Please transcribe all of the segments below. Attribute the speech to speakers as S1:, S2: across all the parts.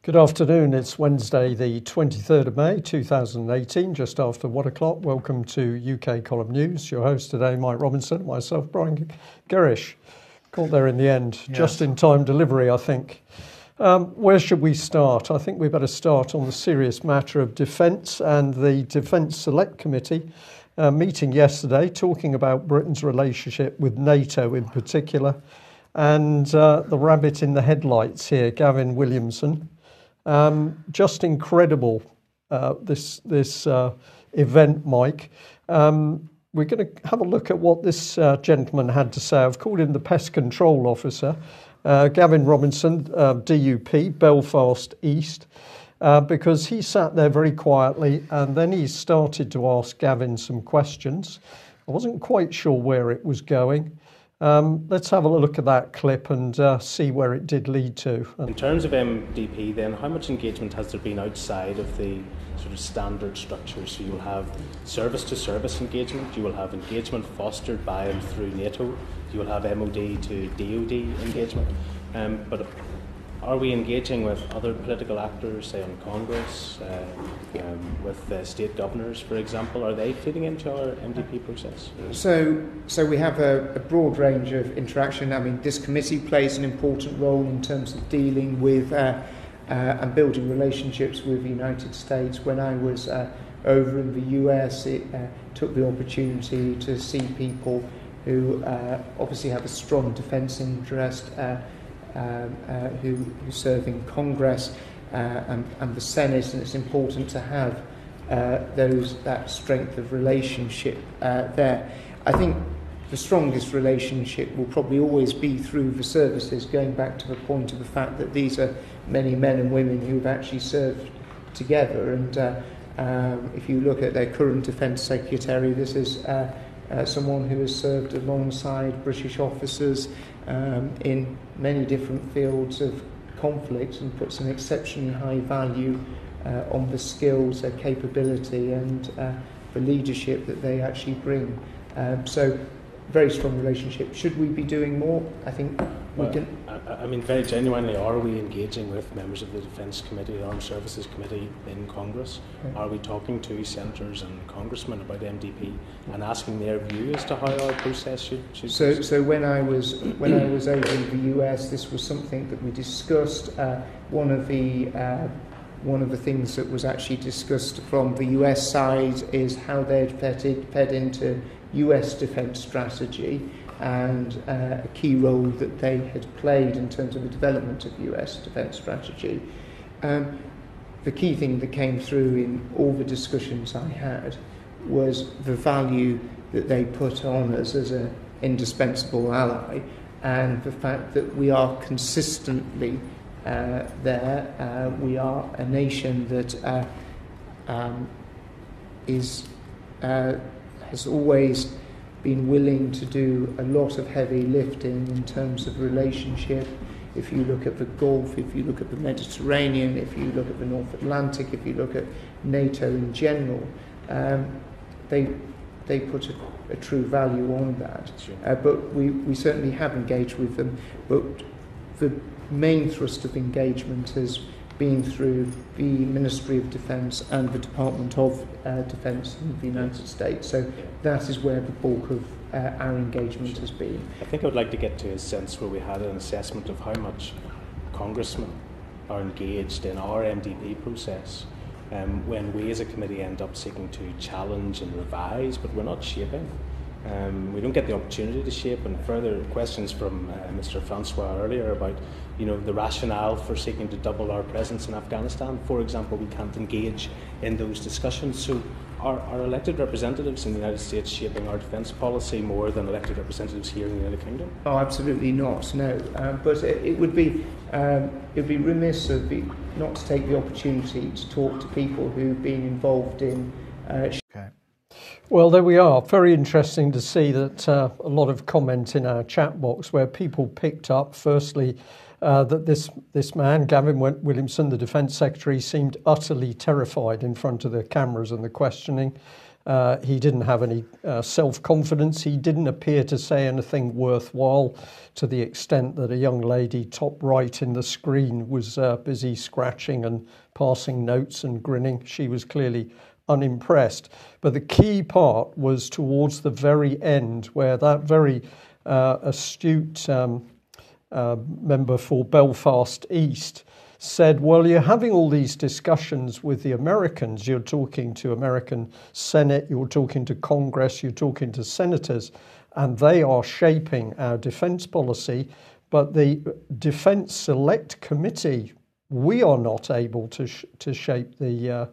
S1: Good afternoon. It's Wednesday, the 23rd of May, 2018, just after 1 o'clock. Welcome to UK Column News. Your host today, Mike Robinson, myself, Brian Gerrish. Got there in the end. Yes. Just in time delivery, I think. Where should we start? I think we better start on the serious matter of defence and the Defence Select Committee meeting yesterday, talking about Britain's relationship with NATO in particular, and the rabbit in the headlights here, Gavin Williamson. Just incredible, this event, Mike. We're going to have a look at what this gentleman had to say. I've called him the Pest Control Officer, Gavin Robinson, DUP, Belfast East, because he sat there very quietly and then he started to ask Gavin some questions. I wasn't quite sure where it was going. Let's have a look at that clip and see where it did lead to.
S2: In terms of MDP then, how much engagement has there been outside of the sort of standard structure? So you'll have service-to-service engagement, you will have engagement fostered by and through NATO, you will have MOD to DOD engagement, but are we engaging with other political actors, say on Congress, with state governors, for example? Are they feeding into our MDP process?
S3: So we have a broad range of interaction. I mean, this committee plays an important role in terms of dealing with and building relationships with the United States. When I was over in the US, it took the opportunity to see people who obviously have a strong defence interest, who serve in Congress and the Senate, and it's important to have that strength of relationship there. I think the strongest relationship will probably always be through the services, going back to the point of the fact that these are many men and women who have actually served together, and if you look at their current Defence Secretary, this is someone who has served alongside British officers in many different fields of conflict and puts an exceptionally high value on the skills, their capability and the leadership that they actually bring. So, very strong relationship. Should we be doing more? I think we can.
S2: I mean, very genuinely, are we engaging with members of the Defence Committee, the Armed Services Committee in Congress? Yeah. Are we talking to senators and congressmen about MDP and asking their view as to how our process should
S3: So when I was over in the US, this was something that we discussed. One of the things that was actually discussed from the US side is how they'd fed into US defence strategy and a key role that they had played in terms of the development of US defence strategy. The key thing that came through in all the discussions I had was the value that they put on us as an indispensable ally, and the fact that we are consistently there. We are a nation that has always been willing to do a lot of heavy lifting in terms of relationship. If you look at the Gulf, if you look at the Mediterranean, if you look at the North Atlantic, if you look at NATO in general, they put a true value on that.
S2: Sure.
S3: But we certainly have engaged with them. But the main thrust of engagement has been through the Ministry of Defence and the Department of Defence in the United States. So that is where the bulk of our engagement has been.
S2: I think I would like to get to a sense where we had an assessment of how much congressmen are engaged in our MDP process when we as a committee end up seeking to challenge and revise, but we're not shaping. We don't get the opportunity to shape, and further questions from Mr. Francois earlier about the rationale for seeking to double our presence in Afghanistan. For example, we can't engage in those discussions. So are elected representatives in the United States shaping our defence policy more than elected representatives here in the United Kingdom?
S3: Oh, absolutely not, no. But it would be remiss of me not to take the opportunity to talk to people who've been involved in
S1: Well, there we are. Very interesting to see that a lot of comment in our chat box where people picked up, firstly, that this man, Gavin Williamson, the Defence Secretary, seemed utterly terrified in front of the cameras and the questioning. He didn't have any self-confidence. He didn't appear to say anything worthwhile, to the extent that a young lady top right in the screen was busy scratching and passing notes and grinning. She was clearly unimpressed. But the key part was towards the very end, where that very astute member for Belfast East said, well, you're having all these discussions with the Americans. You're talking to American Senate, you're talking to Congress, you're talking to senators, and they are shaping our defence policy. But the Defence Select Committee, we are not able to shape the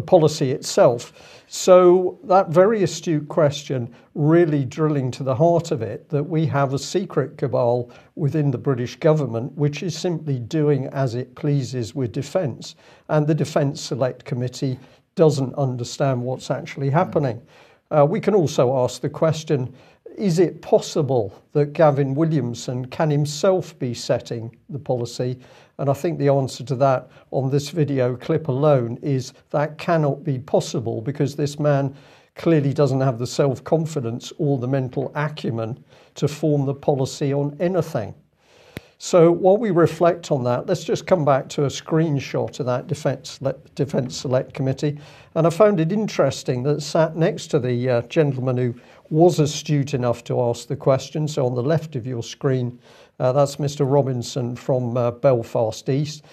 S1: policy itself. So that very astute question really drilling to the heart of it, that we have a secret cabal within the British government which is simply doing as it pleases with defence, and the Defence Select Committee doesn't understand what's actually happening. We can also ask the question, is it possible that Gavin Williamson can himself be setting the policy? And I think the answer to that on this video clip alone is that cannot be possible, because this man clearly doesn't have the self-confidence or the mental acumen to form the policy on anything. So while we reflect on that, let's just come back to a screenshot of that Defence Select Committee. And I found it interesting that sat next to the gentleman who was astute enough to ask the question. So on the left of your screen, that's Mr. Robinson from Belfast East.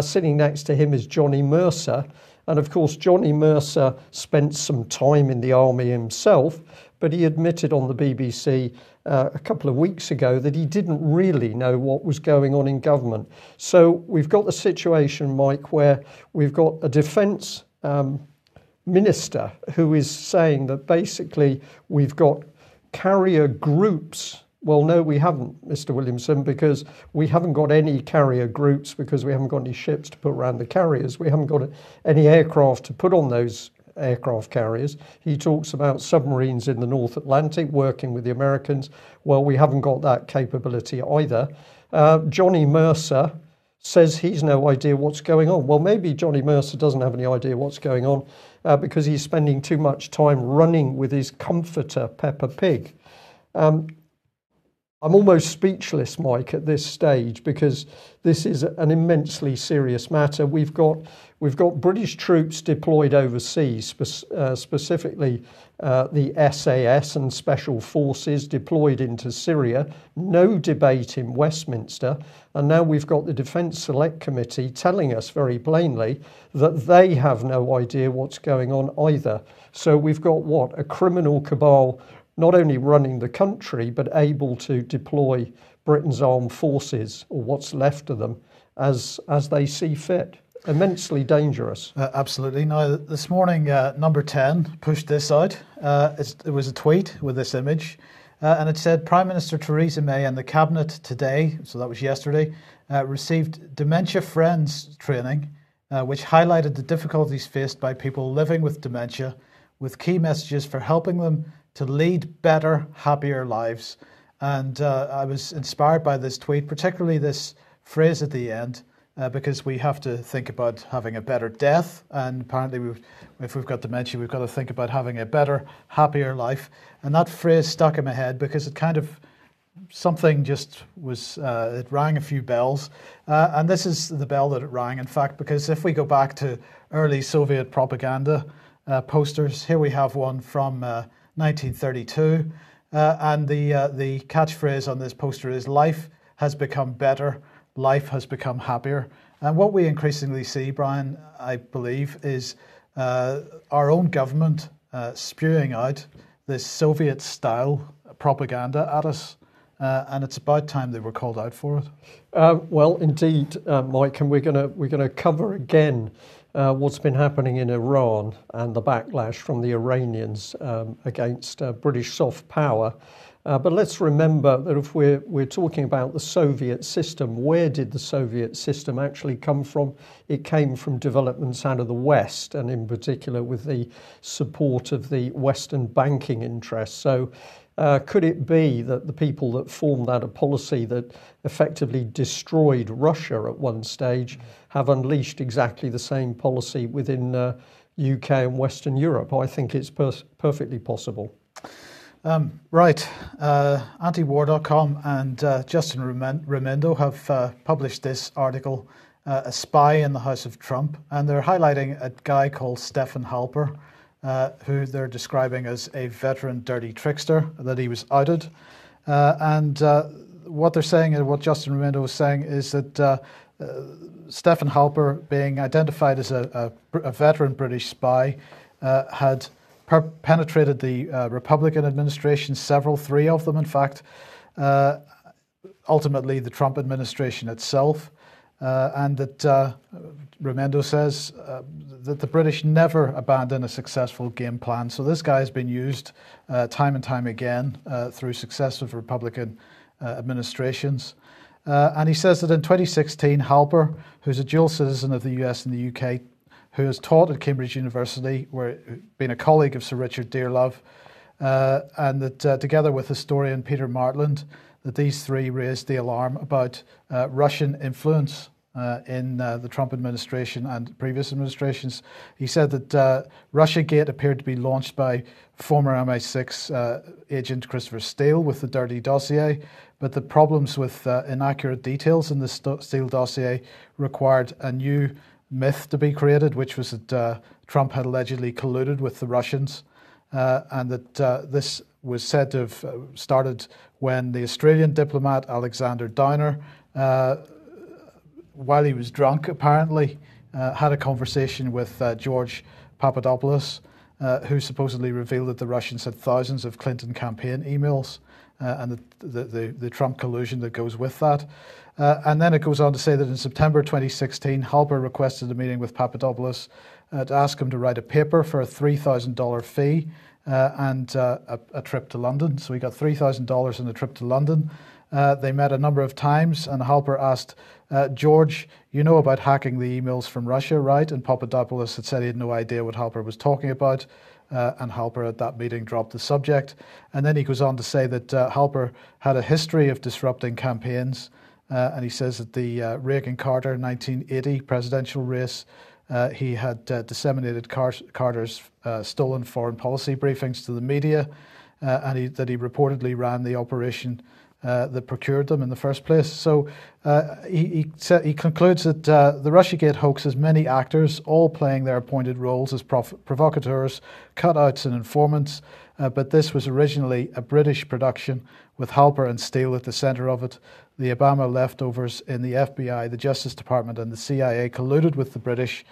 S1: Sitting next to him is Johnny Mercer. And of course, Johnny Mercer spent some time in the army himself, but he admitted on the BBC a couple of weeks ago that he didn't really know what was going on in government. So we've got the situation, Mike, where we've got a defence minister who is saying that basically we've got carrier groups. Well, no, we haven't, Mr. Williamson, because we haven't got any carrier groups, because we haven't got any ships to put around the carriers. We haven't got any aircraft to put on those aircraft carriers. He talks about submarines in the North Atlantic working with the Americans. Well, we haven't got that capability either. Johnny Mercer says he's no idea what's going on. Well, maybe Johnny Mercer doesn't have any idea what's going on because he's spending too much time running with his comforter, Peppa Pig. I'm almost speechless, Mike, at this stage, because this is an immensely serious matter. We've got British troops deployed overseas, specifically the SAS and Special Forces deployed into Syria. No debate in Westminster. And now we've got the Defence Select Committee telling us very plainly that they have no idea what's going on either. So we've got what? A criminal cabal not only running the country, but able to deploy Britain's armed forces, or what's left of them, as they see fit. Immensely dangerous.
S4: Absolutely. Now, this morning, Number 10 pushed this out. It was a tweet with this image, and it said, Prime Minister Theresa May and the Cabinet today, so that was yesterday, received Dementia Friends training, which highlighted the difficulties faced by people living with dementia, with key messages for helping them to lead better, happier lives. And I was inspired by this tweet, particularly this phrase at the end, because we have to think about having a better death. And apparently, if we've got dementia, we've got to think about having a better, happier life. And that phrase stuck in my head because it kind of, something just was, it rang a few bells. And this is the bell that it rang, in fact, because if we go back to early Soviet propaganda posters, here we have one from 1932, and the catchphrase on this poster is "Life has become better, life has become happier." And what we increasingly see, Brian, I believe, is our own government spewing out this Soviet-style propaganda at us, and it's about time they were called out for it.
S1: Well, indeed, Mike, and we're going to cover again what's been happening in Iran and the backlash from the Iranians against British soft power. But let's remember that if we're talking about the Soviet system, where did the Soviet system actually come from? It came from developments out of the West, and in particular with the support of the Western banking interests. So could it be that the people that formed that policy that effectively destroyed Russia at one stage have unleashed exactly the same policy within UK and Western Europe. I think it's perfectly possible.
S4: Right. Antiwar.com and Justin Raimondo have published this article, A Spy in the House of Trump, and they're highlighting a guy called Stephen Halper, who they're describing as a veteran dirty trickster, that he was outed. And what they're saying, and what Justin Raimondo was saying, is that Stephen Halper, being identified as a veteran British spy, had penetrated the Republican administration, three of them in fact, ultimately the Trump administration itself, and that Raimondo says that the British never abandon a successful game plan. So this guy has been used time and time again through successive Republican administrations. And he says that in 2016, Halper, who's a dual citizen of the US and the UK, who has taught at Cambridge University, been a colleague of Sir Richard Dearlove, and that together with historian Peter Martland, that these three raised the alarm about Russian influence in the Trump administration and previous administrations. He said that Russiagate appeared to be launched by former MI6 agent Christopher Steele with the dirty dossier, but the problems with inaccurate details in the Steele dossier required a new myth to be created, which was that Trump had allegedly colluded with the Russians, and that this was said to have started when the Australian diplomat Alexander Downer, while he was drunk apparently, had a conversation with George Papadopoulos, who supposedly revealed that the Russians had thousands of Clinton campaign emails, and the Trump collusion that goes with that. And then it goes on to say that in September 2016, Halper requested a meeting with Papadopoulos to ask him to write a paper for a $3,000 fee and a trip to London. So he got $3,000 and a trip to London. They met a number of times, and Halper asked, George, you know about hacking the emails from Russia, right? And Papadopoulos had said he had no idea what Halper was talking about. And Halper at that meeting dropped the subject. And then he goes on to say that Halper had a history of disrupting campaigns. And he says that the Reagan-Carter 1980 presidential race, he had disseminated Carter's stolen foreign policy briefings to the media, and that he reportedly ran the operation that procured them in the first place. So he concludes that the Russiagate hoax has many actors, all playing their appointed roles as provocateurs, cutouts and informants, but this was originally a British production with Halper and Steele at the centre of it. The Obama leftovers in the FBI, the Justice Department and the CIA colluded with the British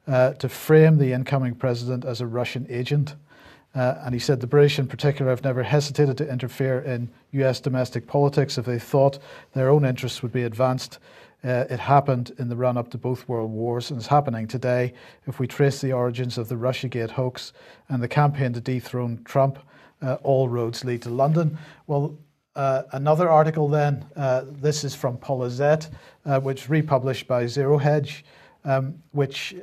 S4: to frame the incoming president as a Russian agent. And he said the British in particular have never hesitated to interfere in US domestic politics if they thought their own interests would be advanced. It happened in the run-up to both world wars and is happening today. If we trace the origins of the Russiagate hoax and the campaign to dethrone Trump, all roads lead to London. Well, another article then, this is from Polizet, which republished by Zero Hedge, which,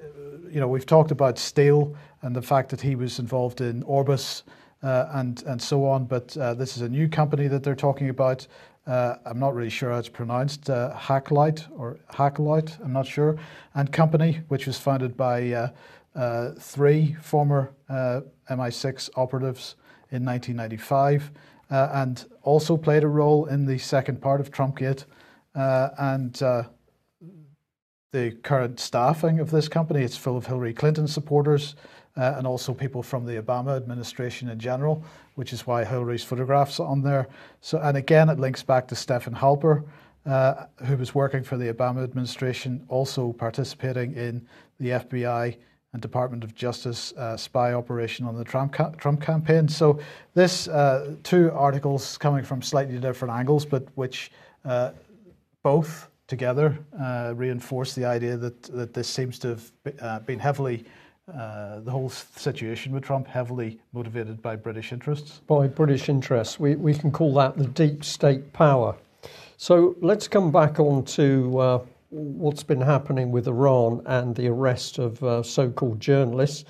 S4: we've talked about Steele and the fact that he was involved in Orbis and so on, but this is a new company that they're talking about. I'm not really sure how it's pronounced, Hacklight or Hacklight, I'm not sure, and company, which was founded by three former MI6 operatives in 1995, and also played a role in the second part of Trumpgate, and the current staffing of this company, it's full of Hillary Clinton supporters and also people from the Obama administration in general, which is why Hillary's photograph's on there. So, and again, it links back to Stephen Halper, who was working for the Obama administration, also participating in the FBI and Department of Justice spy operation on the Trump campaign. So this two articles coming from slightly different angles, but which both together reinforce the idea that this seems to have been heavily, the whole situation with Trump, heavily motivated by British interests.
S1: By British interests. We can call that the deep state power. So let's come back on to what's been happening with Iran and the arrest of so-called journalists.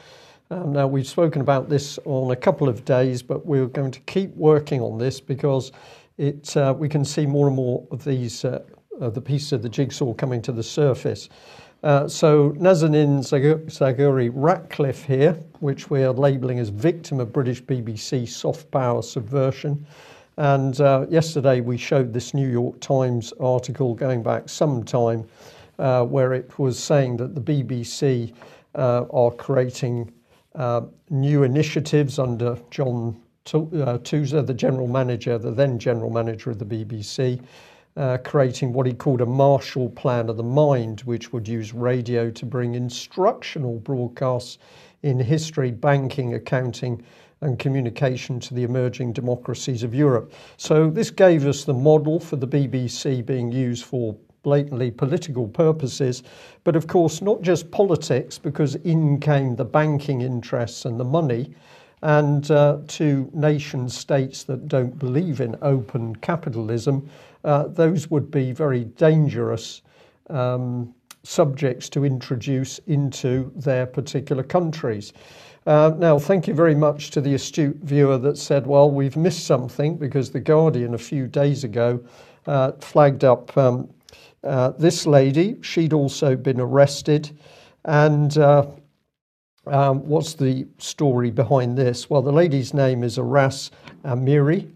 S1: Now, we've spoken about this on a couple of days, but we're going to keep working on this because we can see more and more of these the pieces of the jigsaw coming to the surface. So Nazanin Zaghari Ratcliffe here, which we are labelling as victim of British BBC soft power subversion. And yesterday we showed this New York Times article going back some time where it was saying that the BBC are creating new initiatives under John Tusa, the general manager, the then general manager of the BBC, creating what he called a Marshall Plan of the Mind, which would use radio to bring instructional broadcasts in history, banking, accounting and communication to the emerging democracies of Europe. So this gave us the model for the BBC being used for blatantly political purposes, but of course not just politics, because in came the banking interests and the money, and to nation states that don't believe in open capitalism, those would be very dangerous subjects to introduce into their particular countries. Now, thank you very much to the astute viewer that said, well, we've missed something, because The Guardian a few days ago flagged up this lady. She'd also been arrested. And what's the story behind this? Well, the lady's name is Aras Amiri.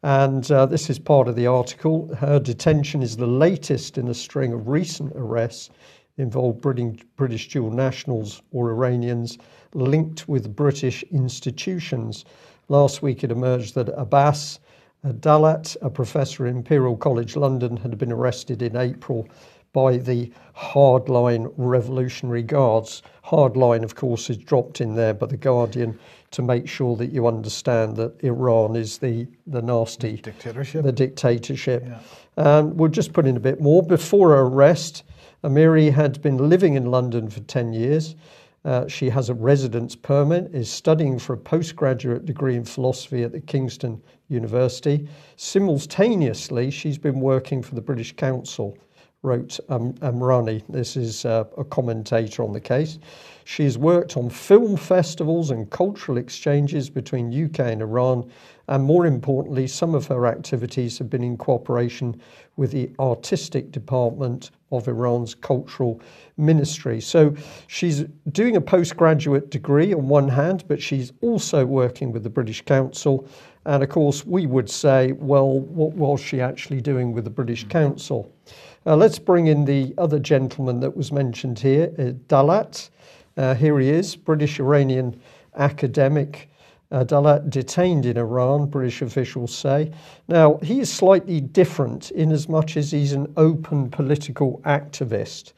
S1: And this is part of the article. Her detention is the latest in a string of recent arrests involving British dual nationals or Iranians linked with British institutions. Last week it emerged that Abbas Dalat, a professor at Imperial College London, had been arrested in April by the hardline Revolutionary Guards. Hardline, of course, is dropped in there by The Guardian to make sure that you understand that Iran is the nasty
S4: dictatorship.
S1: The dictatorship. Yeah. And we'll just put in a bit more. Before her arrest, Amiri had been living in London for 10 years. She has a residence permit, is studying for a postgraduate degree in philosophy at the Kingston University. Simultaneously, she's been working for the British Council, wrote Amrani. This is a commentator on the case. She has worked on film festivals and cultural exchanges between UK and Iran, and more importantly, some of her activities have been in cooperation with the artistic department of Iran's cultural ministry. So she's doing a postgraduate degree on one hand, but she's also working with the British Council. And of course, we would say, well, what was she actually doing with the British Council? Let's bring in the other gentleman that was mentioned here, Dalat. Here he is, British-Iranian academic. Dalat detained in Iran, British officials say. Now, he is slightly different in as much as he's an open political activist,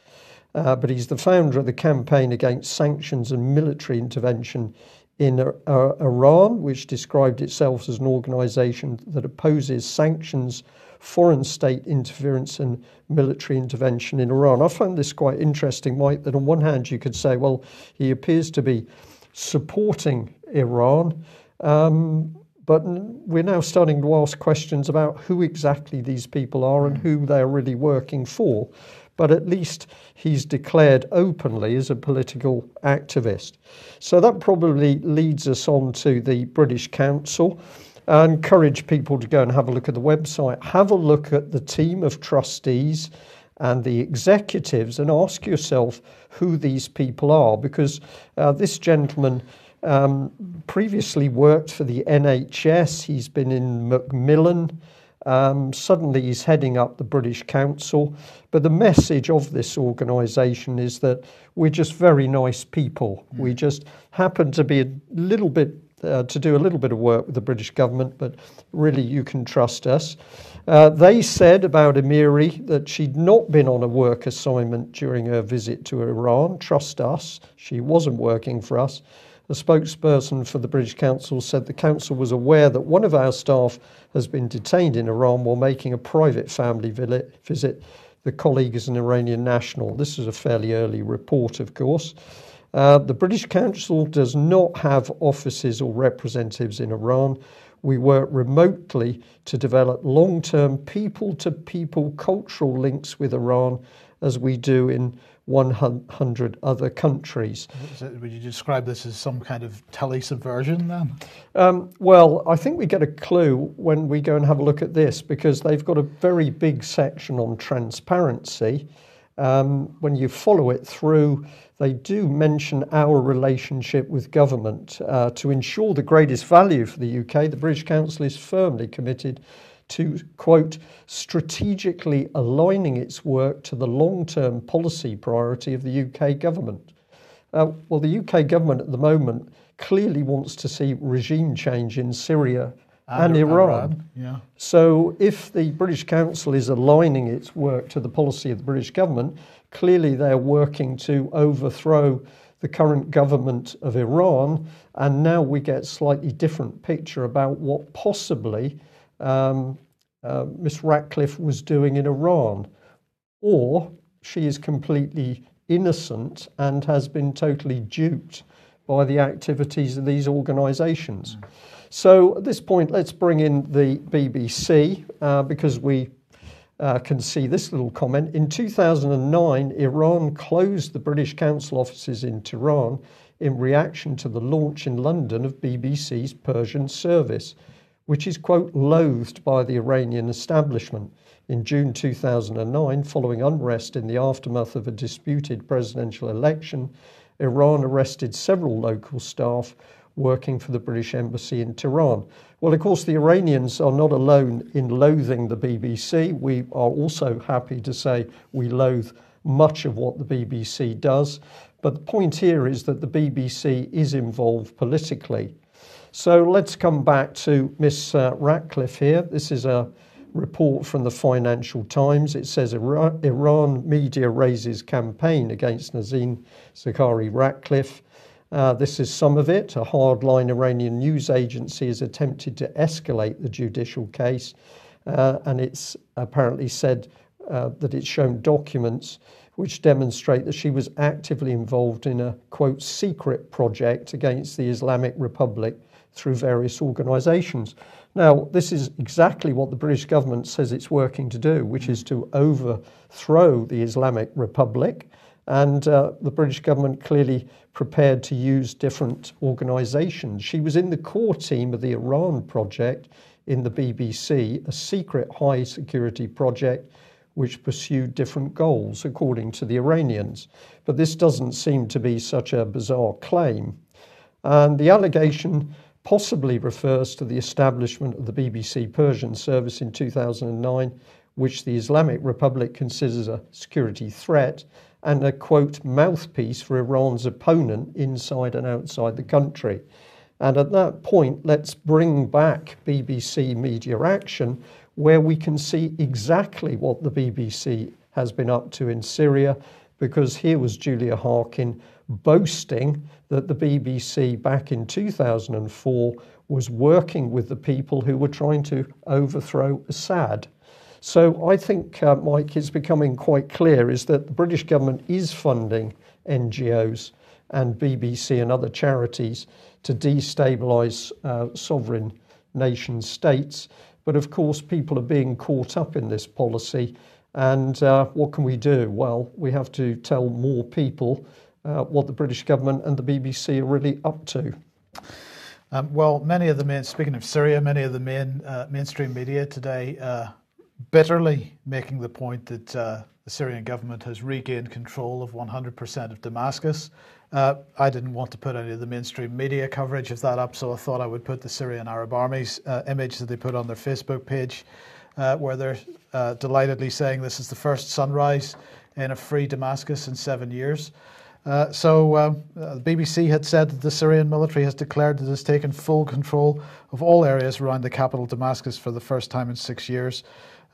S1: but he's the founder of the Campaign Against Sanctions and Military Intervention in Iran, which described itself as an organisation that opposes sanctions, foreign state interference and military intervention in Iran. I found this quite interesting, Mike, that on one hand you could say, well, he appears to be supporting Iran, but we're now starting to ask questions about who exactly these people are and who they're really working for. But at least he's declared openly as a political activist. So that probably leads us on to the British Council. I encourage people to go and have a look at the website, have a look at the team of trustees and the executives and ask yourself who these people are, because this gentleman previously worked for the NHS. He's been in Macmillan. Suddenly he's heading up the British Council. But the message of this organisation is that we're just very nice people. We just happen to be a little bit to do a little bit of work with the British government, but really you can trust us. They said about Amiri that she'd not been on a work assignment during her visit to Iran. Trust us, she wasn't working for us. The spokesperson for the British Council said the Council was aware that one of our staff has been detained in Iran while making a private family visit. The colleague is an Iranian national. This is a fairly early report, of course. The British Council does not have offices or representatives in Iran. We work remotely to develop long-term people-to-people cultural links with Iran, as we do in 100 other countries.
S4: Would you describe this as some kind of tele-subversion then?
S1: Well, I think we get a clue when we go and have a look at this, because they've got a very big section on transparency. when you follow it through, they do mention our relationship with government. To ensure the greatest value for the UK, the British Council is firmly committed to, quote, strategically aligning its work to the long-term policy priority of the UK government. Well, the UK government at the moment clearly wants to see regime change in Syria and Iran.
S4: Yeah.
S1: So if the British Council is aligning its work to the policy of the British government, clearly they're working to overthrow the current government of Iran. And now we get a slightly different picture about what possibly Miss Ratcliffe was doing in Iran. Or she is completely innocent and has been totally duped by the activities of these organisations. So at this point, let's bring in the BBC because we can see this little comment. In 2009, Iran closed the British Council offices in Tehran in reaction to the launch in London of BBC's Persian service, which is, quote, loathed by the Iranian establishment. In June 2009, following unrest in the aftermath of a disputed presidential election, Iran arrested several local staff working for the British Embassy in Tehran. Well, of course, the Iranians are not alone in loathing the BBC. We are also happy to say we loathe much of what the BBC does. But the point here is that the BBC is involved politically. So let's come back to Miss Ratcliffe here. This is a report from the Financial Times. It says Iran media raises campaign against Nazanin Zaghari Ratcliffe. This is some of it. A hardline Iranian news agency has attempted to escalate the judicial case, and it's apparently said that it's shown documents which demonstrate that she was actively involved in a, quote, secret project against the Islamic Republic through various organisations. Now, this is exactly what the British government says it's working to do, which is to overthrow the Islamic Republic. And the British government clearly prepared to use different organisations. She was in the core team of the Iran project in the BBC, a secret high security project which pursued different goals, according to the Iranians. But this doesn't seem to be such a bizarre claim. And the allegation possibly refers to the establishment of the BBC Persian service in 2009, which the Islamic Republic considers a security threat and a, quote, mouthpiece for Iran's opponent inside and outside the country. And at that point, let's bring back BBC Media Action, where we can see exactly what the BBC has been up to in Syria, because here was Julia Harkin boasting that the BBC back in 2004 was working with the people who were trying to overthrow Assad. So I think, Mike, it's becoming quite clear is that the British government is funding NGOs and BBC and other charities to destabilise sovereign nation states. But of course, people are being caught up in this policy. And what can we do? Well, we have to tell more people what the British government and the BBC are really up to.
S4: Well, speaking of Syria, many of the mainstream media today bitterly making the point that the Syrian government has regained control of 100% of Damascus. I didn't want to put any of the mainstream media coverage of that up, so I thought I would put the Syrian Arab Army's image that they put on their Facebook page, where they're delightedly saying this is the first sunrise in a free Damascus in 7 years. The BBC had said that the Syrian military has declared that it has taken full control of all areas around the capital Damascus for the first time in 6 years.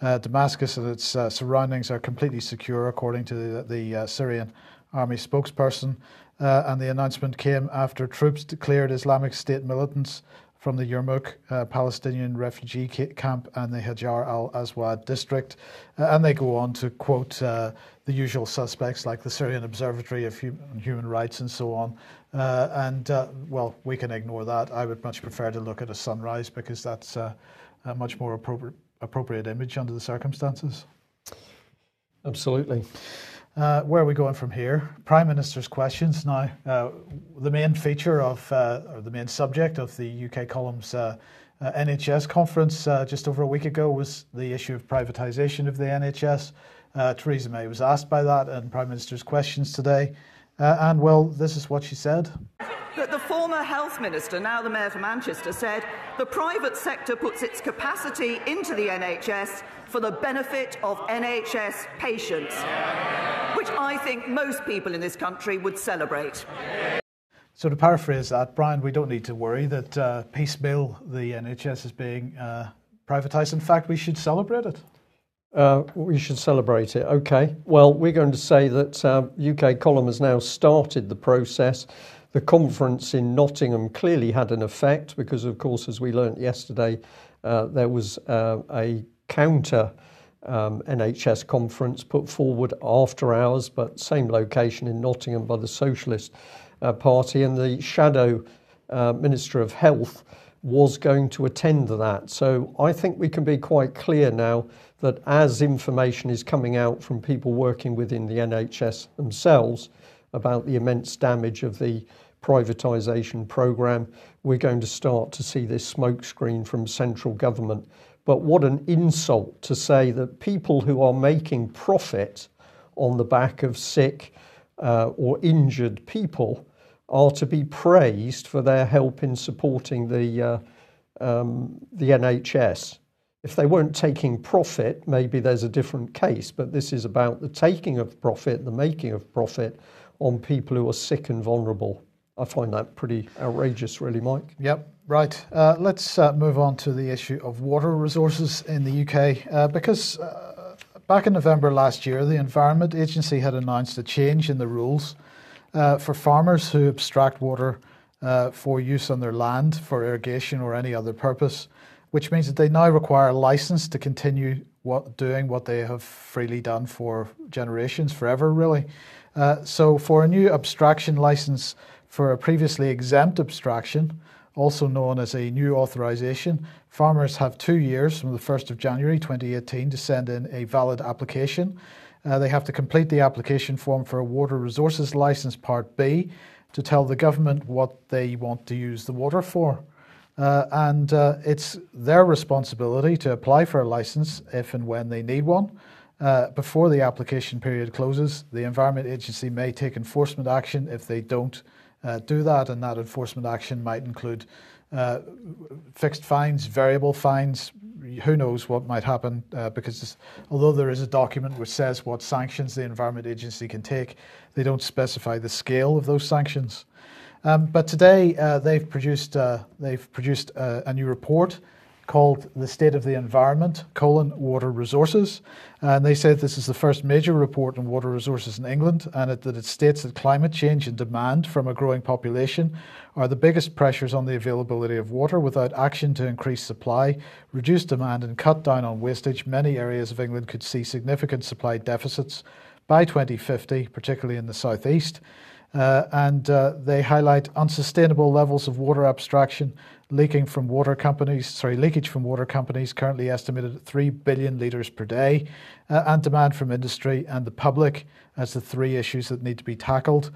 S4: Damascus and its surroundings are completely secure, according to the Syrian army spokesperson. And the announcement came after troops declared Islamic State militants from the Yarmouk Palestinian refugee camp and the Hajar al-Aswad district. And they go on to quote the usual suspects like the Syrian Observatory of Human Rights and so on. Well, we can ignore that. I would much prefer to look at a sunrise because that's a much more appropriate image under the circumstances.
S1: Absolutely.
S4: Where are we going from here? Prime Minister's questions now. The main feature of, or the main subject of the UK Column's NHS conference just over a week ago was the issue of privatisation of the NHS. Theresa May was asked by that in Prime Minister's questions today. And well, this is what she said.
S5: That the former health minister, now the mayor for Manchester, said the private sector puts its capacity into the NHS for the benefit of NHS patients, which I think most people in this country would celebrate.
S4: So to paraphrase that, Brian, we don't need to worry that piecemeal the NHS is being privatised. In fact, we should celebrate it.
S1: We should celebrate it. OK. Well, we're going to say that UK Column has now started the process. The conference in Nottingham clearly had an effect because, of course, as we learnt yesterday, there was a counter NHS conference put forward after hours, but same location in Nottingham by the Socialist Party, and the shadow Minister of Health was going to attend that. So I think we can be quite clear now that as information is coming out from people working within the NHS themselves about the immense damage of the privatisation programme, we're going to start to see this smokescreen from central government. But what an insult to say that people who are making profit on the back of sick or injured people are to be praised for their help in supporting the NHS. If they weren't taking profit, maybe there's a different case, but this is about the taking of profit, the making of profit on people who are sick and vulnerable. I find that pretty outrageous, really, Mike.
S4: Yep, right. Let's move on to the issue of water resources in the UK, because back in November last year, the Environment Agency had announced a change in the rules for farmers who abstract water for use on their land for irrigation or any other purpose, which means that they now require a licence to continue doing what they have freely done for generations, forever, really. So for a new abstraction licence for a previously exempt abstraction, also known as a new authorisation, farmers have 2 years from the 1st of January 2018 to send in a valid application. They have to complete the application form for a Water Resources Licence Part B to tell the government what they want to use the water for. And it's their responsibility to apply for a licence if and when they need one. Before the application period closes, the Environment Agency may take enforcement action if they don't do that, and that enforcement action might include fixed fines, variable fines. Who knows what might happen, because although there is a document which says what sanctions the Environment Agency can take, they don't specify the scale of those sanctions. But today they've produced a new report called The State of the Environment, Water Resources. And they said this is the first major report on water resources in England, and that it states that climate change and demand from a growing population are the biggest pressures on the availability of water. Without action to increase supply, reduce demand and cut down on wastage, many areas of England could see significant supply deficits by 2050, particularly in the southeast. And they highlight unsustainable levels of water abstraction, leakage from water companies currently estimated at 3 billion litres per day, and demand from industry and the public as the three issues that need to be tackled.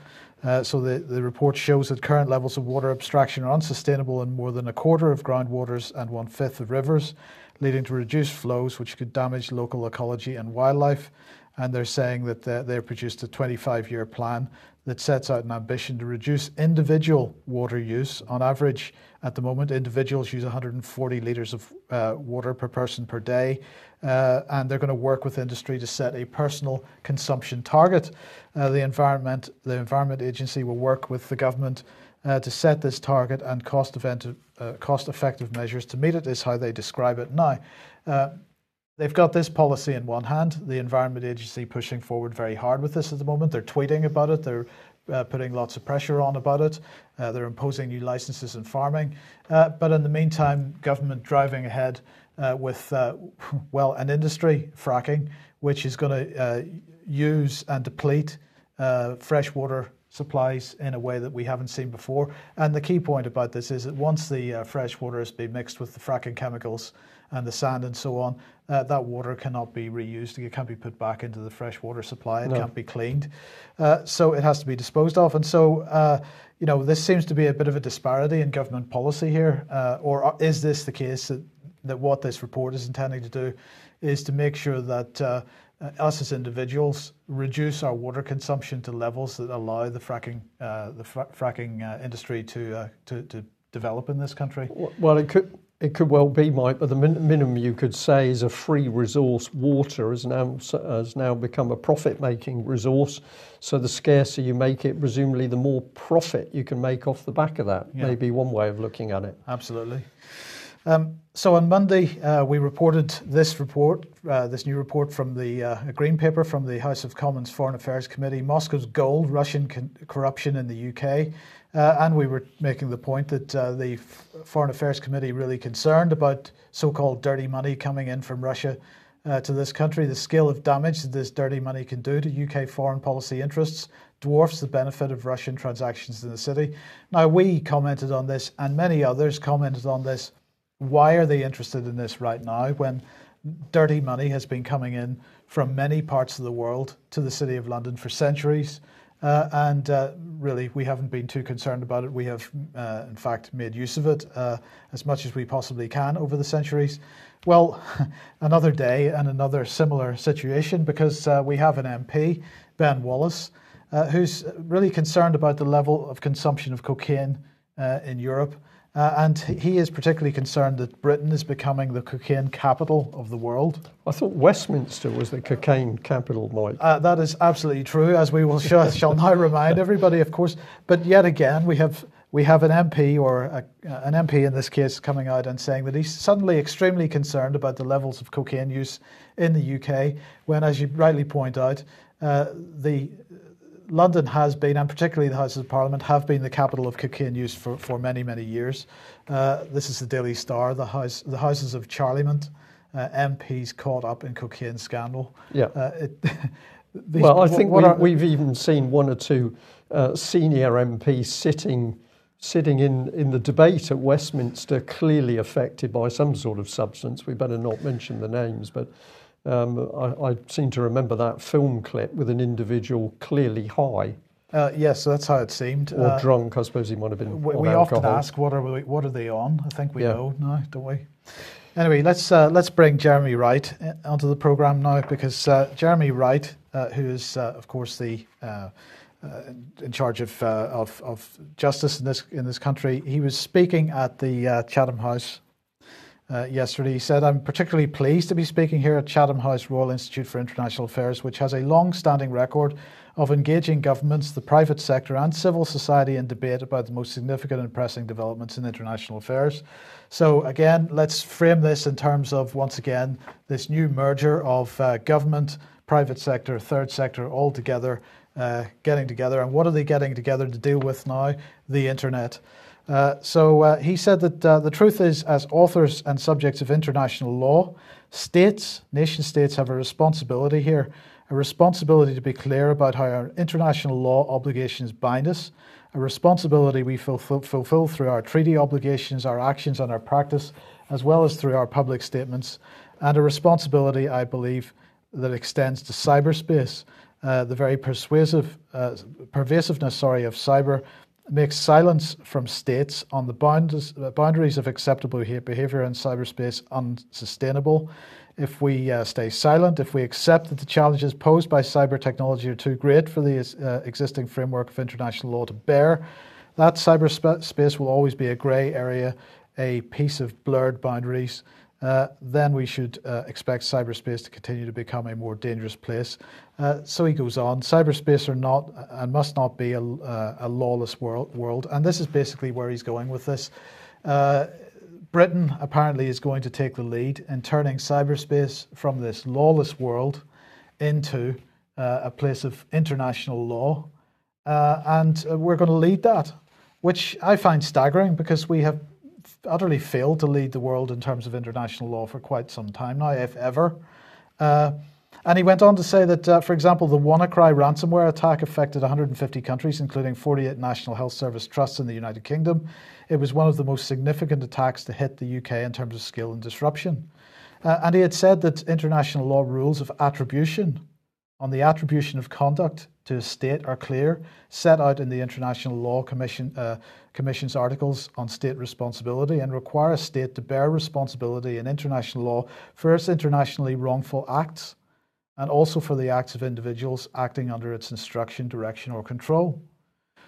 S4: So the report shows that current levels of water abstraction are unsustainable in more than a quarter of groundwaters and 1/5 of rivers, leading to reduced flows which could damage local ecology and wildlife. And they're saying that they've produced a 25-year plan that sets out an ambition to reduce individual water use. On average, at the moment, individuals use 140 litres of water per person per day, and they're going to work with industry to set a personal consumption target. The Environment Agency will work with the government to set this target, and cost-effective measures to meet it is how they describe it now. They've got this policy in one hand, the Environment Agency pushing forward very hard with this at the moment. They're tweeting about it, they're putting lots of pressure on about it, they're imposing new licences in farming. But in the meantime, government driving ahead with, an industry, fracking, which is going to use and deplete freshwater supplies in a way that we haven't seen before. And the key point about this is that once the fresh water has been mixed with the fracking chemicals and the sand and so on, that water cannot be reused. It can't be put back into the freshwater supply. It can't be cleaned. So it has to be disposed of. And so, this seems to be a bit of a disparity in government policy here. Or is this the case that what this report is intending to do is to make sure that us as individuals, reduce our water consumption to levels that allow the fracking industry to develop in this country?
S1: Well, it could well be, Mike, but the minimum you could say is a free resource. Water has now become a profit-making resource. So the scarcer you make it, presumably the more profit you can make off the back of that. Yeah. Maybe one way of looking at it.
S4: Absolutely. So on Monday, we reported this new report from the Green Paper from the House of Commons Foreign Affairs Committee, Moscow's Gold, Russian Corruption in the UK. And we were making the point that the Foreign Affairs Committee really concerned about so-called dirty money coming in from Russia to this country. The scale of damage that this dirty money can do to UK foreign policy interests dwarfs the benefit of Russian transactions in the city. Now, we commented on this, and many others commented on this. Why are they interested in this right now when dirty money has been coming in from many parts of the world to the City of London for centuries? And really, we haven't been too concerned about it. We have, in fact, made use of it as much as we possibly can over the centuries. Well, another day and another similar situation, because we have an MP, Ben Wallace, who's really concerned about the level of consumption of cocaine in Europe. And he is particularly concerned that Britain is becoming the cocaine capital of the world.
S1: I thought Westminster was the cocaine capital, Mike.
S4: That is absolutely true, as we will shall now remind everybody, of course. But yet again, we have an MP, or an MP in this case, coming out and saying that he's suddenly extremely concerned about the levels of cocaine use in the UK, when, as you rightly point out, London has been, and particularly the Houses of Parliament, have been the capital of cocaine use for many, many years. This is the Daily Star, the Houses of Charliement, MPs caught up in cocaine scandal.
S1: Yeah. I think we've even seen one or two senior MPs sitting in the debate at Westminster, clearly affected by some sort of substance. We better not mention the names, but I seem to remember that film clip with an individual clearly high.
S4: Yes, so that's how it seemed.
S1: Or drunk, I suppose he might have been.
S4: We often ask, what are they on? I think we know now, don't we? Anyway, let's bring Jeremy Wright onto the programme now, because Jeremy Wright, who is of course the in charge of justice in this country, he was speaking at the Chatham House yesterday. He said, "I'm particularly pleased to be speaking here at Chatham House Royal Institute for International Affairs, which has a long-standing record of engaging governments, the private sector and civil society in debate about the most significant and pressing developments in international affairs." So again, let's frame this in terms of, once again, this new merger of government, private sector, third sector, all together, getting together. And what are they getting together to deal with now? The internet. So he said that the truth is, as authors and subjects of international law, nation states have a responsibility here, a responsibility to be clear about how our international law obligations bind us, a responsibility we fulfill through our treaty obligations, our actions and our practice, as well as through our public statements, and a responsibility, I believe, that extends to cyberspace. The very pervasiveness of cyber makes silence from states on the boundaries of acceptable behaviour in cyberspace unsustainable. If we stay silent, if we accept that the challenges posed by cyber technology are too great for the existing framework of international law to bear, that cyberspace will always be a grey area, a piece of blurred boundaries. Then we should expect cyberspace to continue to become a more dangerous place. So he goes on, cyberspace are not and must not be a lawless world. And this is basically where he's going with this. Britain apparently is going to take the lead in turning cyberspace from this lawless world into a place of international law. And we're going to lead that, which I find staggering, because we have utterly failed to lead the world in terms of international law for quite some time now, if ever. And he went on to say that, for example, the WannaCry ransomware attack affected 150 countries, including 48 National Health Service trusts in the United Kingdom. It was one of the most significant attacks to hit the UK in terms of scale and disruption. And he had said that international law rules of attribution on the attribution of conduct to a state are clear, set out in the International Law Commission's articles on state responsibility, and require a state to bear responsibility in international law for its internationally wrongful acts. and also for the acts of individuals acting under its instruction, direction, or control.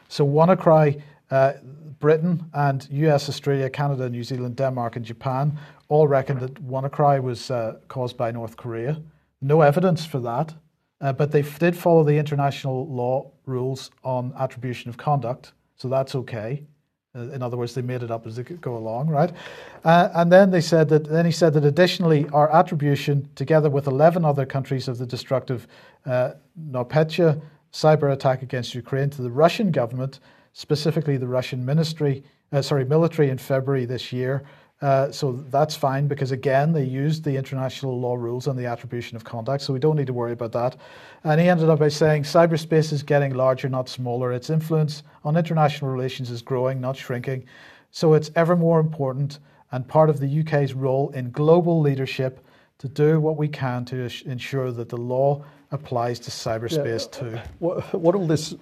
S4: So WannaCry, Britain and US, Australia, Canada, New Zealand, Denmark, and Japan all reckon that WannaCry was caused by North Korea. No evidence for that, but they did follow the international law rules on attribution of conduct, so that's okay. In other words, they made it up as they go along, right? And then he said that additionally, our attribution, together with 11 other countries of the destructive NotPetya cyber attack against Ukraine to the Russian government, specifically the Russian military in February this year. So that's fine because, again, they used the international law rules on the attribution of conduct, so we don't need to worry about that. And he ended up by saying cyberspace is getting larger, not smaller. Its influence on international relations is growing, not shrinking. So it's ever more important and part of the UK's role in global leadership to do what we can to ensure that the law applies to cyberspace too.
S1: What all this,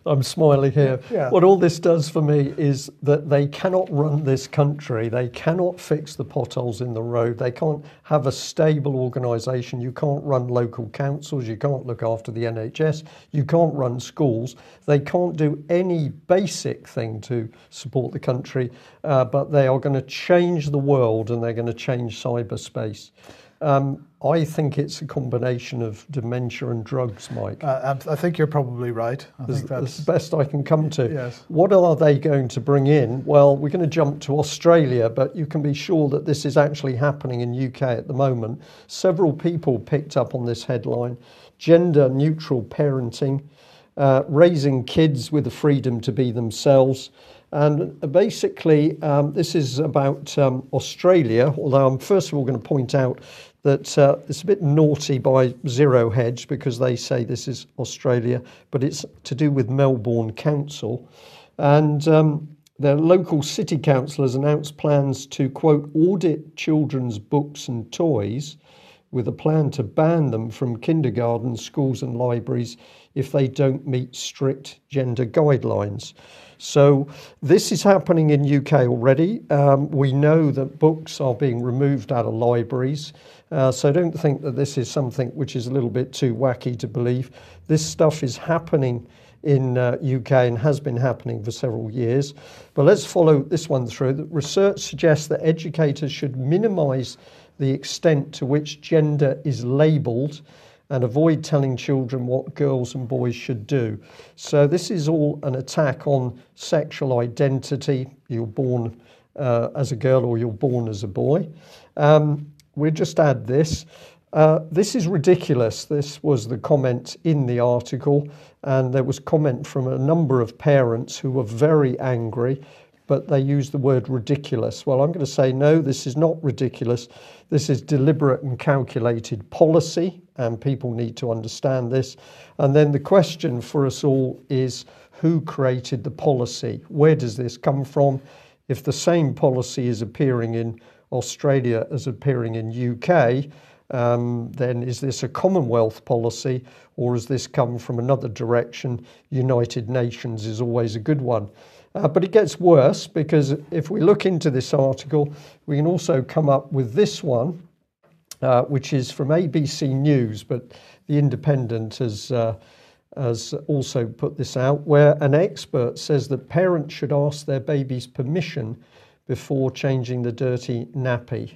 S1: I'm smiling here, what all this does for me is that they cannot run this country, they cannot fix the potholes in the road, they can't have a stable organisation, you can't run local councils, you can't look after the NHS, you can't run schools, they can't do any basic thing to support the country, but they are going to change the world and they're going to change cyberspace. I think it's a combination of dementia and drugs, Mike.
S4: I think you're probably right.
S1: That's the best I can come to.
S4: Yes.
S1: What are they going to bring in? Well, we're going to jump to Australia, but you can be sure that this is actually happening in UK at the moment. Several people picked up on this headline: gender-neutral parenting, raising kids with the freedom to be themselves. And basically, this is about Australia, although I'm first of all going to point out that it's a bit naughty by Zero Hedge because they say this is Australia, but it's to do with Melbourne Council. And their local city council has announced plans to, quote, audit children's books and toys with a plan to ban them from kindergarten, schools and libraries if they don't meet strict gender guidelines. So this is happening in UK already. We know that books are being removed out of libraries. So don't think that this is something which is a little bit too wacky to believe. This stuff is happening in UK and has been happening for several years. But let's follow this one through. The research suggests that educators should minimise the extent to which gender is labelled and avoid telling children what girls and boys should do. So this is all an attack on sexual identity. You're born as a girl or you're born as a boy. We'll just add this. This is ridiculous. This was the comment in the article, and there was comment from a number of parents who were very angry, but they used the word ridiculous. Well, I'm going to say, no, this is not ridiculous. This is deliberate and calculated policy, and people need to understand this. And then the question for us all is, who created the policy? Where does this come from? If the same policy is appearing in Australia as appearing in UK, then is this a Commonwealth policy, or has this come from another direction? United Nations is always a good one. But it gets worse, because if we look into this article, we can also come up with this one, which is from ABC News, but The Independent has also put this out, where an expert says that parents should ask their baby's permission before changing the dirty nappy.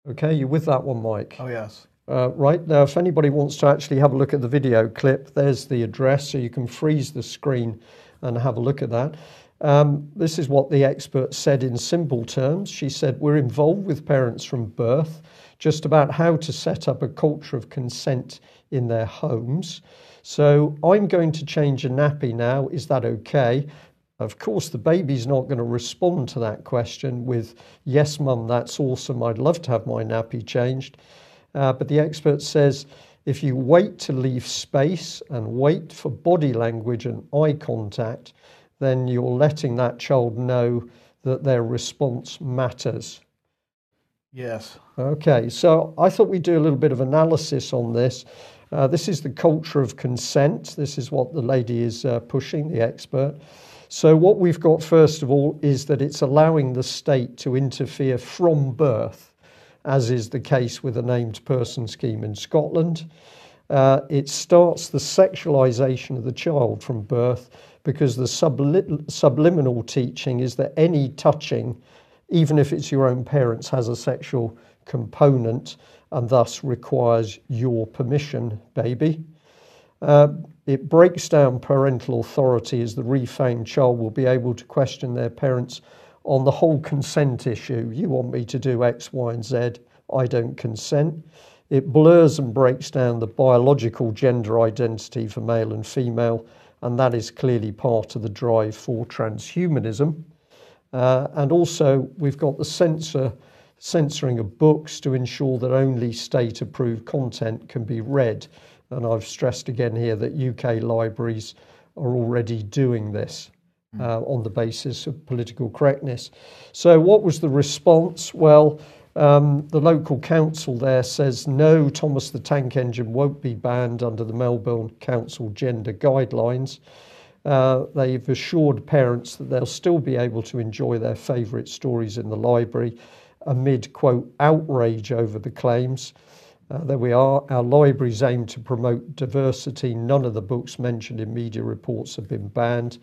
S1: Okay, you with that one, Mike?
S4: Oh, yes.
S1: Right, now if anybody wants to actually have a look at the video clip, there's the address, so you can freeze the screen and have a look at that. This is what the expert said in simple terms. She said, we're involved with parents from birth, just about how to set up a culture of consent in their homes. So I'm going to change a nappy now. Is that okay? Of course, the baby's not going to respond to that question with, yes, mum, that's awesome. I'd love to have my nappy changed. But the expert says, if you wait to leave space and wait for body language and eye contact, then you're letting that child know that their response matters.
S4: Yes.
S1: Okay, so I thought we'd do a little bit of analysis on this. This is the culture of consent. This is what the lady is pushing, the expert. So what we've got, first of all, is that it's allowing the state to interfere from birth, as is the case with the named person scheme in Scotland. It starts the sexualization of the child from birth, because the subliminal teaching is that any touching, even if it's your own parents, has a sexual component and thus requires your permission, baby. It breaks down parental authority, as the refamed child will be able to question their parents on the whole consent issue. You want me to do X, Y, and Z, I don't consent. It blurs and breaks down the biological gender identity for male and female, and that is clearly part of the drive for transhumanism. And also we've got the censoring of books to ensure that only state-approved content can be read. And I've stressed again here that UK libraries are already doing this on the basis of political correctness. So what was the response? Well, the local council there says, no, Thomas the Tank Engine won't be banned under the Melbourne Council gender guidelines. They've assured parents that they'll still be able to enjoy their favourite stories in the library amid, quote, outrage over the claims. There we are. Our libraries aim to promote diversity. None of the books mentioned in media reports have been banned.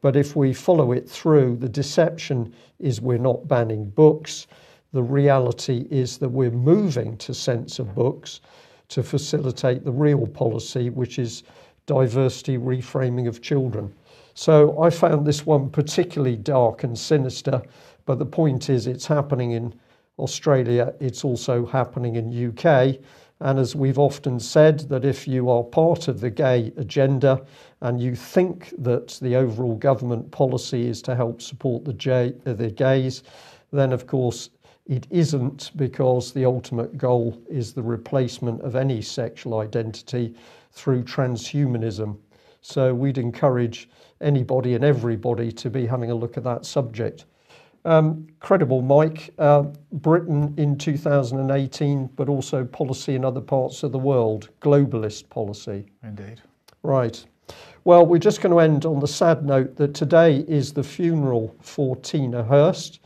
S1: But if we follow it through, the deception is we're not banning books. The reality is that we're moving to censor books to facilitate the real policy, which is diversity reframing of children. So I found this one particularly dark and sinister, but the point is it's happening in Australia, it's also happening in UK. And as we've often said, that if you are part of the gay agenda and you think that the overall government policy is to help support the gays, then of course it isn't, because the ultimate goal is the replacement of any sexual identity through transhumanism. So we'd encourage anybody and everybody to be having a look at that subject. Credible, Mike. Britain in 2018, but also policy in other parts of the world, globalist policy.
S4: Indeed.
S1: Right. Well, we're just going to end on the sad note that today is the funeral for Tina Hurst.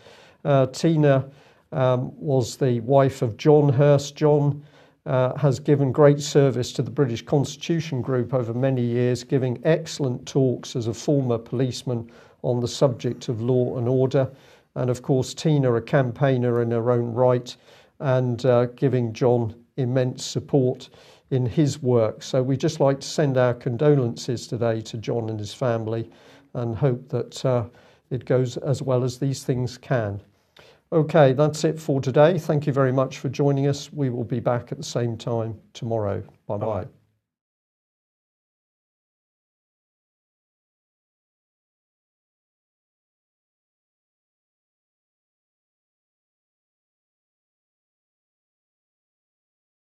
S1: Tina was the wife of John Hurst. John has given great service to the British Constitution Group over many years, giving excellent talks as a former policeman on the subject of law and order. And of course, Tina, a campaigner in her own right, and giving John immense support in his work. So we'd just like to send our condolences today to John and his family, and hope that it goes as well as these things can. Okay, that's it for today. Thank you very much for joining us. We will be back at the same time tomorrow. Bye-bye.